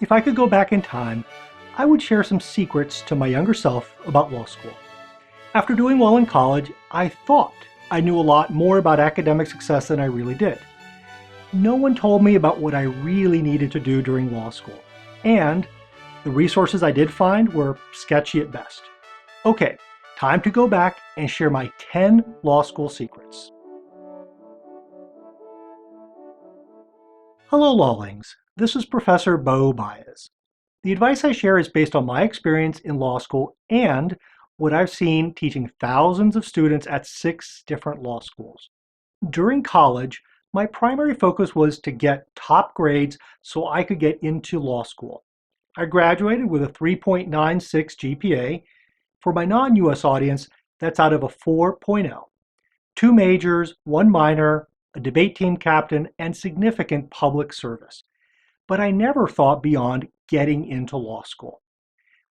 If I could go back in time, I would share some secrets to my younger self about law school. After doing well in college, I thought I knew a lot more about academic success than I really did. No one told me about what I really needed to do during law school, and the resources I did find were sketchy at best. Okay, time to go back and share my 10 law school secrets. Hello, Lawlings. This is Professor Bo Baez. The advice I share is based on my experience in law school and what I've seen teaching thousands of students at 6 different law schools. During college, my primary focus was to get top grades so I could get into law school. I graduated with a 3.96 GPA. For my non-US audience, that's out of a 4.0. 2 majors, 1 minor, a debate team captain, and significant public service. But I never thought beyond getting into law school,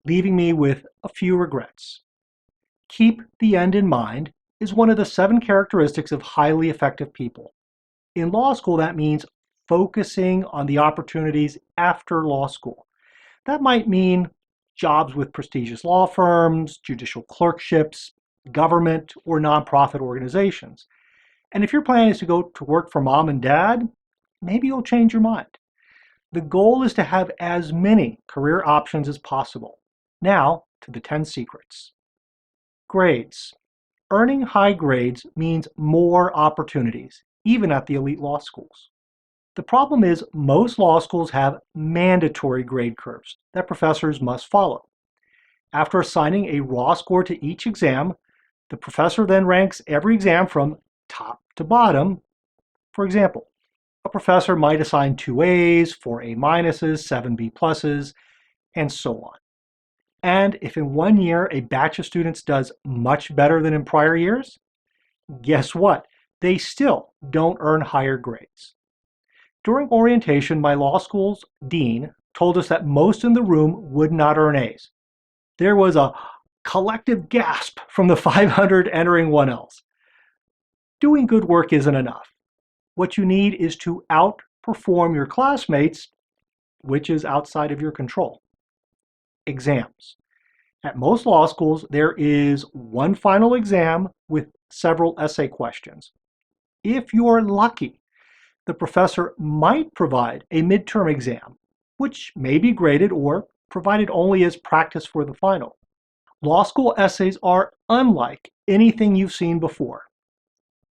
leaving me with a few regrets. Keep the end in mind is one of the 7 characteristics of highly effective people. In law school, that means focusing on the opportunities after law school. That might mean jobs with prestigious law firms, judicial clerkships, government, or nonprofit organizations. And if your plan is to go to work for mom and dad, maybe you'll change your mind. The goal is to have as many career options as possible. Now, to the 10 secrets. Grades. Earning high grades means more opportunities, even at the elite law schools. The problem is most law schools have mandatory grade curves that professors must follow. After assigning a raw score to each exam, the professor then ranks every exam from top to bottom. For example, a professor might assign 2 A's, 4 A minuses, 7 B pluses, and so on. And if in 1 year a batch of students does much better than in prior years, guess what? They still don't earn higher grades. During orientation, my law school's dean told us that most in the room would not earn A's. There was a collective gasp from the 500 entering 1Ls. Doing good work isn't enough. What you need is to outperform your classmates, which is outside of your control. Exams. At most law schools, there is 1 final exam with several essay questions. If you're lucky, the professor might provide a midterm exam, which may be graded or provided only as practice for the final. Law school essays are unlike anything you've seen before.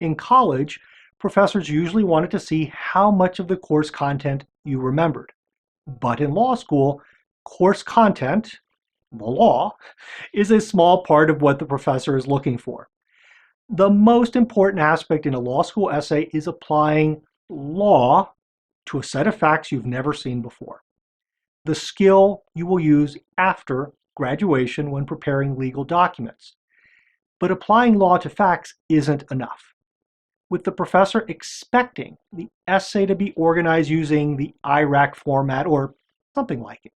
In college, professors usually wanted to see how much of the course content you remembered. But in law school, course content, the law, is a small part of what the professor is looking for. The most important aspect in a law school essay is applying law to a set of facts you've never seen before. The skill you will use after graduation when preparing legal documents. But applying law to facts isn't enough. With the professor expecting the essay to be organized using the IRAC format or something like it,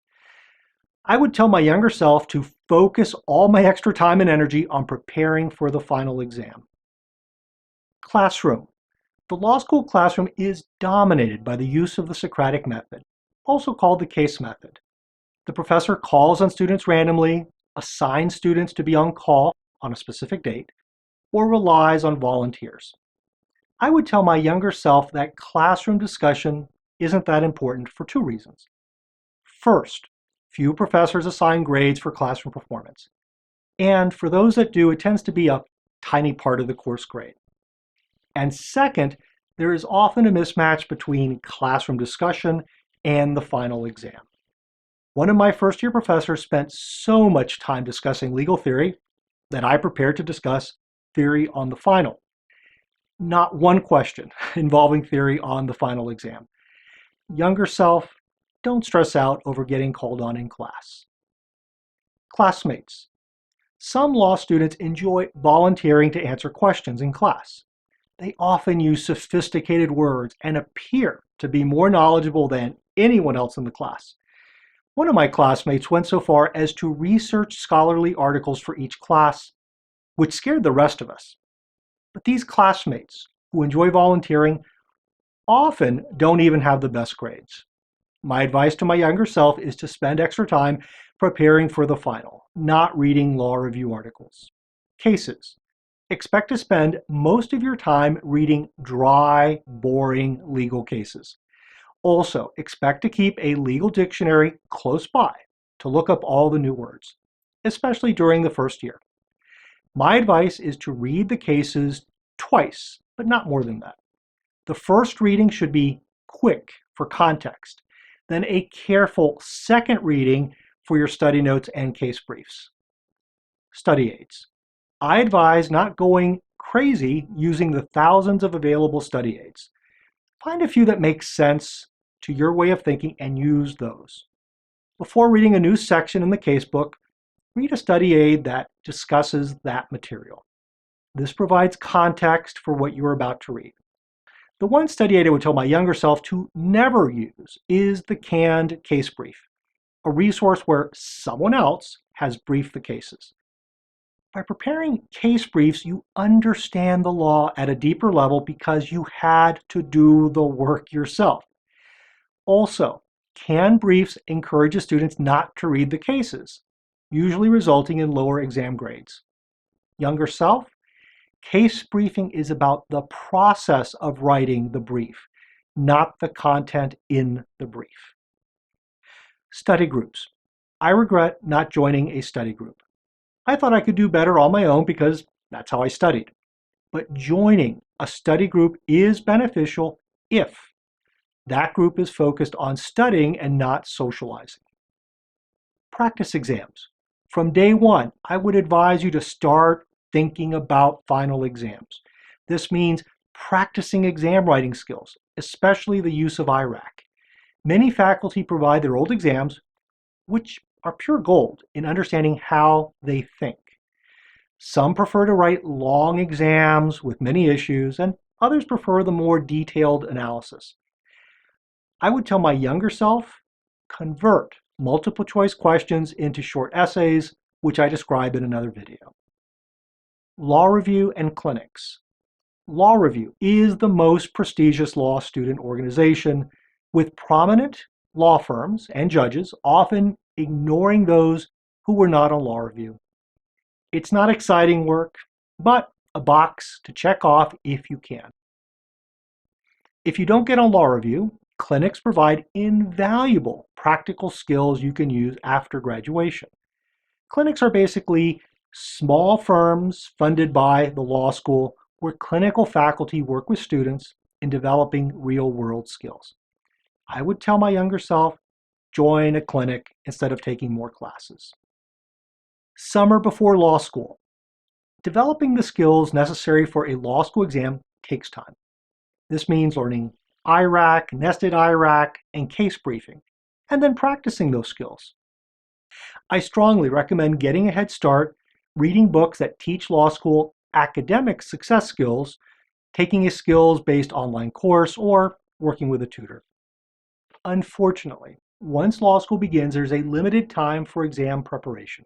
I would tell my younger self to focus all my extra time and energy on preparing for the final exam. Classroom. The law school classroom is dominated by the use of the Socratic method, also called the case method. The professor calls on students randomly, assigns students to be on call on a specific date, or relies on volunteers. I would tell my younger self that classroom discussion isn't that important for 2 reasons. First, few professors assign grades for classroom performance. And for those that do, it tends to be a tiny part of the course grade. And second, there is often a mismatch between classroom discussion and the final exam. One of my first-year professors spent so much time discussing legal theory that I prepared to discuss theory on the final. Not 1 question involving theory on the final exam. Younger self, don't stress out over getting called on in class. Classmates. Some law students enjoy volunteering to answer questions in class. They often use sophisticated words and appear to be more knowledgeable than anyone else in the class. One of my classmates went so far as to research scholarly articles for each class, which scared the rest of us. But these classmates who enjoy volunteering often don't even have the best grades. My advice to my younger self is to spend extra time preparing for the final, not reading law review articles. Cases. Expect to spend most of your time reading dry, boring legal cases. Also, expect to keep a legal dictionary close by to look up all the new words, especially during the first year. My advice is to read the cases twice, but not more than that. The first reading should be quick for context, then a careful second reading for your study notes and case briefs. Study aids. I advise not going crazy using the thousands of available study aids. Find a few that make sense to your way of thinking and use those. Before reading a new section in the casebook, read a study aid that discusses that material. This provides context for what you're about to read. The one study aid I would tell my younger self to never use is the canned case brief, a resource where someone else has briefed the cases. By preparing case briefs, you understand the law at a deeper level because you had to do the work yourself. Also, canned briefs encourages students not to read the cases, usually resulting in lower exam grades. Younger self, case briefing is about the process of writing the brief, not the content in the brief. Study groups. I regret not joining a study group. I thought I could do better on my own because that's how I studied. But joining a study group is beneficial if that group is focused on studying and not socializing. Practice exams. From day one, I would advise you to start thinking about final exams. This means practicing exam writing skills, especially the use of IRAC. Many faculty provide their old exams, which are pure gold in understanding how they think. Some prefer to write long exams with many issues, and others prefer the more detailed analysis. I would tell my younger self, convert multiple choice questions into short essays, which I describe in another video. Law Review and clinics. Law Review is the most prestigious law student organization, with prominent law firms and judges often ignoring those who were not on Law Review. It's not exciting work, but a box to check off if you can. If you don't get on Law Review, clinics provide invaluable practical skills you can use after graduation. Clinics are basically small firms funded by the law school where clinical faculty work with students in developing real-world skills. I would tell my younger self, join a clinic instead of taking more classes. Summer before law school. Developing the skills necessary for a law school exam takes time. This means learning IRAC, nested IRAC, and case briefing, and then practicing those skills. I strongly recommend getting a head start, reading books that teach law school academic success skills, taking a skills-based online course, or working with a tutor. Unfortunately, once law school begins, there's a limited time for exam preparation.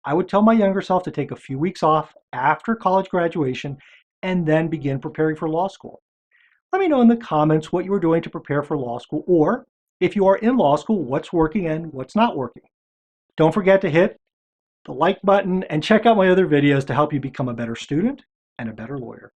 I would tell my younger self to take a few weeks off after college graduation and then begin preparing for law school. Let me know in the comments what you are doing to prepare for law school, or if you are in law school, what's working and what's not working. Don't forget to hit the like button and check out my other videos to help you become a better student and a better lawyer.